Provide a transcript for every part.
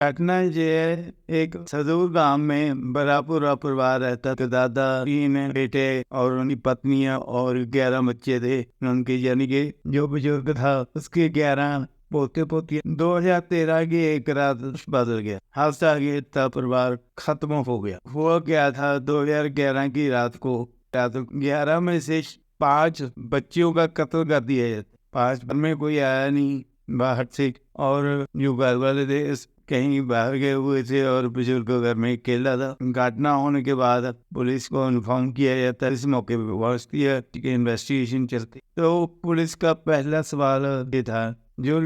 घटना ये है, एक सदूर गांव में बरापुरा परिवार रहता था। दादा, 3 बेटे और उनकी पत्नियां और 11 बच्चे थे उनके, यानी कि जो बुजुर्ग था उसके 11 पोते पोतियां। 2013 की एक रात बदल गया, हादसा ये था, परिवार खत्म हो गया। हुआ क्या था, 2011 की रात को 11 में से 5 बच्चियों का कत्ल कर दिया जाता। 5 में कोई आया नहीं बाहर से, और जो घर वाले थे कहीं बाहर गए हुए थे और बुजुर्ग घर में अकेला था। घटना होने के बाद पुलिस को इन्फॉर्म किया जाता है। इस मौके पर पहुंचती है, इन्वेस्टिगेशन चलती। तो पुलिस का पहला सवाल ये था, जो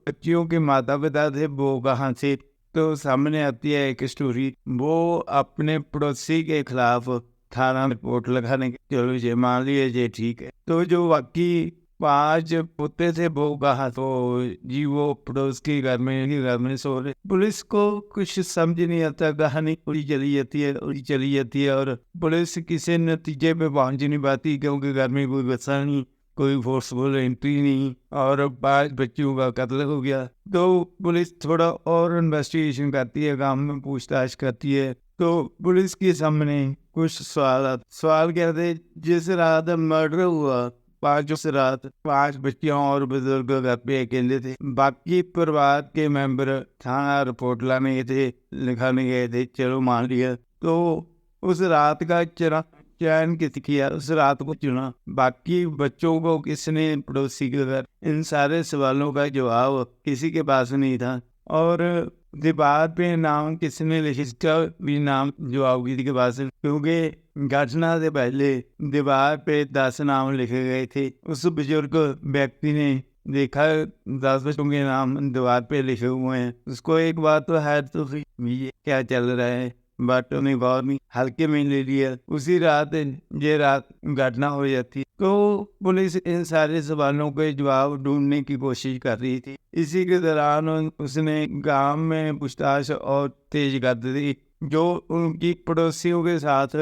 बच्चियों के माता पिता थे वो कहाँ से। तो सामने आती है एक स्टोरी, वो अपने पड़ोसी के खिलाफ थाना रिपोर्ट लगाने के, चलो ये मान लिया ये ठीक है। तो जो बाकी 5 पोते थे वो कहा, तो जी वो पड़ोस के घर में सो रहे। पुलिस को कुछ समझ नहीं आता, कहानी उड़ी चली जाती है और पुलिस किसी नतीजे पे पहुंच नहीं पाती, क्योंकि घर में कोई बच्चा नहीं, कोई फोर्सफुल एंट्री नहीं, और 5 बच्चियों का कत्ल हो गया। तो पुलिस थोड़ा और इन्वेस्टिगेशन करती है, गांव में पूछताछ करती है। तो पुलिस के सामने कुछ सवाल क्या थे, जिस रात मर्डर हुआ 5 बच्चियां और बुजुर्ग घर पे अकेले थे। बाकी परिवार के मेंबर थाना रिपोर्ट लिखाने गए थे, चलो मान लिया। तो उस रात का चयन किया, उस रात को चुना। बाकी बच्चों को किसने, पड़ोसी के घर। इन सारे सवालों का जवाब किसी के पास नहीं था। और दीवार पे नाम किसने लिखे, इसका भी नाम जवाब किसी के पास, क्योंकि घटना से पहले दीवार पे 10 नाम लिखे गए थे। उस बुजुर्ग व्यक्ति ने देखा 10 बच्चों के नाम दीवार पे लिखे हुए हैं। उसको एक बात तो है, तो ये क्या चल रहा है, बातों ने गौर नहीं, हल्के में ले लिया। उसी रात ये रात घटना हो जाती। तो पुलिस इन सारे सवालों के जवाब ढूंढने की कोशिश कर रही थी। इसी के दौरान उसने गांव में पूछताछ और तेज कर दी। जो उनकी पड़ोसियों के साथ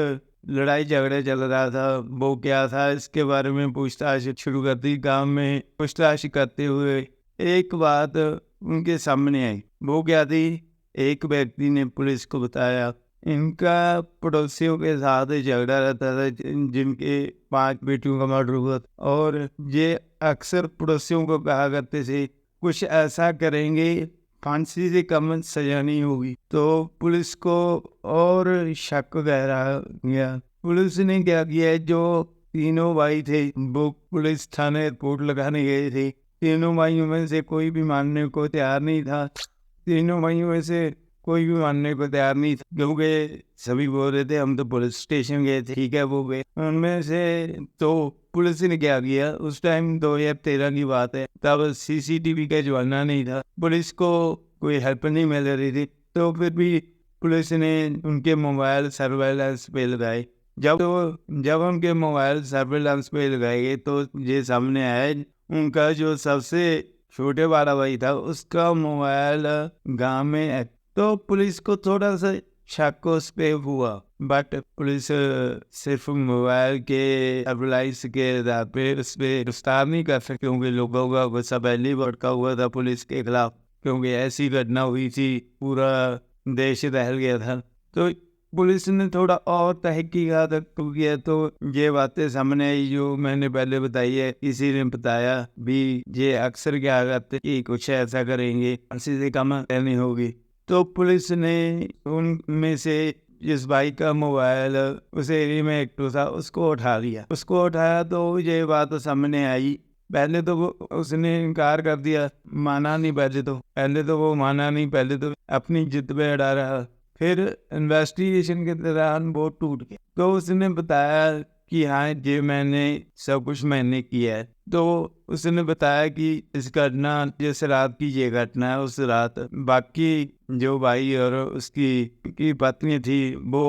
लड़ाई झगड़ा चल रहा था वो क्या था, इसके बारे में पूछताछ शुरू कर दी। गांव में पूछताछ करते हुए एक बात उनके सामने आई। वो क्या थी, एक व्यक्ति ने पुलिस को बताया, इनका पड़ोसियों के साथ झगड़ा रहता था, जिनके 5 बेटियों का मर्डर हुआ। और ये अक्सर पड़ोसियों को कहा करते थे, कुछ ऐसा करेंगे फांसी से कम सजा नहीं होगी। तो पुलिस को और शक गहरा गया। पुलिस ने क्या किया, जो तीनों भाई थे वो पुलिस थाने रिपोर्ट लगाने गए थे। तीनों भाइयों में से कोई भी मानने को तैयार नहीं था। क्योंकि सभी बोल रहे थे हम तो पुलिस स्टेशन गए थे, ठीक है वो गए। उनमें से तो पुलिस ने क्या किया, उस टाइम 2013 की बात है, तब सीसीटीवी का जमाना नहीं था, पुलिस को कोई हेल्प नहीं मिल रही थी। तो फिर भी पुलिस ने उनके मोबाइल सर्वेलेंस पे लगाए। जब उनके मोबाइल सर्वेलेंस पे लगाए गए तो ये सामने आया, उनका जो सबसे छोटे वाला भाई था उसका मोबाइल गांव में है। तो पुलिस को थोड़ा सा शक उस पे हुआ, बट पुलिस सिर्फ मोबाइल के सर्विलांस के आधार पे उस पर गिरफ्तार नहीं कर सके, क्योंकि लोगों का गुस्सा पहले ही भड़का हुआ था पुलिस के खिलाफ, क्योंकि ऐसी घटना हुई थी, पूरा देश दहल गया था। तो पुलिस ने थोड़ा और तहकीकात किया तो ये बातें सामने आई जो मैंने पहले बताई है। किसी ने बताया भी ये अक्सर क्या करते कि कुछ ऐसा करेंगे फांसी से कम नहीं होगी। तो पुलिस ने उनमें से जिस भाई का मोबाइल उस एरिया में एक्टिव था उसको उठाया तो ये बात सामने आई। पहले तो उसने इनकार कर दिया, माना नहीं। पहले तो अपनी जिद पे अड़ा रहा। फिर इन्वेस्टिगेशन के दौरान वो टूट गया। तो उसने बताया कि हाँ ये सब कुछ मैंने किया है। तो उसने बताया कि इस घटना, जिस रात की ये घटना है, उस रात बाकी जो भाई और उसकी पत्नी थी वो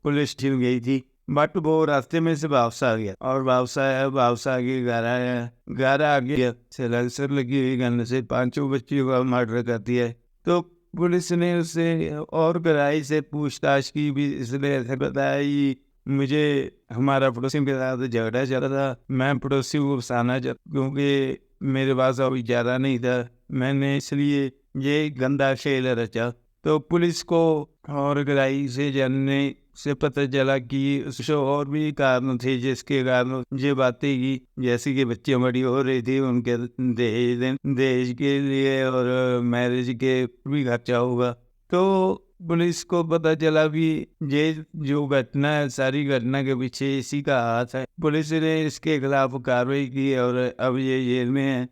पुलिस टीम गई थी, बट वो रास्ते में से वापस आ गया। और वापस आके घर आ गया सिलेंसर लगी हुई गन से 5 बच्चियों का मर्डर कर दिया। तो पुलिस ने उससे और गहराई से पूछताछ की भी। इसने ऐसे बताया कि मुझे हमारा पड़ोसियों के साथ झगड़ा चल रहा था, मैं पड़ोसी को फंसाना क्योंकि मेरे पास अभी ज़्यादा नहीं था, मैंने इसलिए ये गंदा खेल रचा। तो पुलिस को और गहराई से जानने से पता चला कि उससे और भी कारण थे जिसके कारण ये बातें की, जैसे कि बच्चे बड़ी हो रही थी, उनके दहेज के लिए और मैरिज के भी खर्चा होगा। तो पुलिस को पता चला भी ये जो घटना है, सारी घटना के पीछे इसी का हाथ है। पुलिस ने इसके खिलाफ कार्रवाई की और अब ये जेल में है।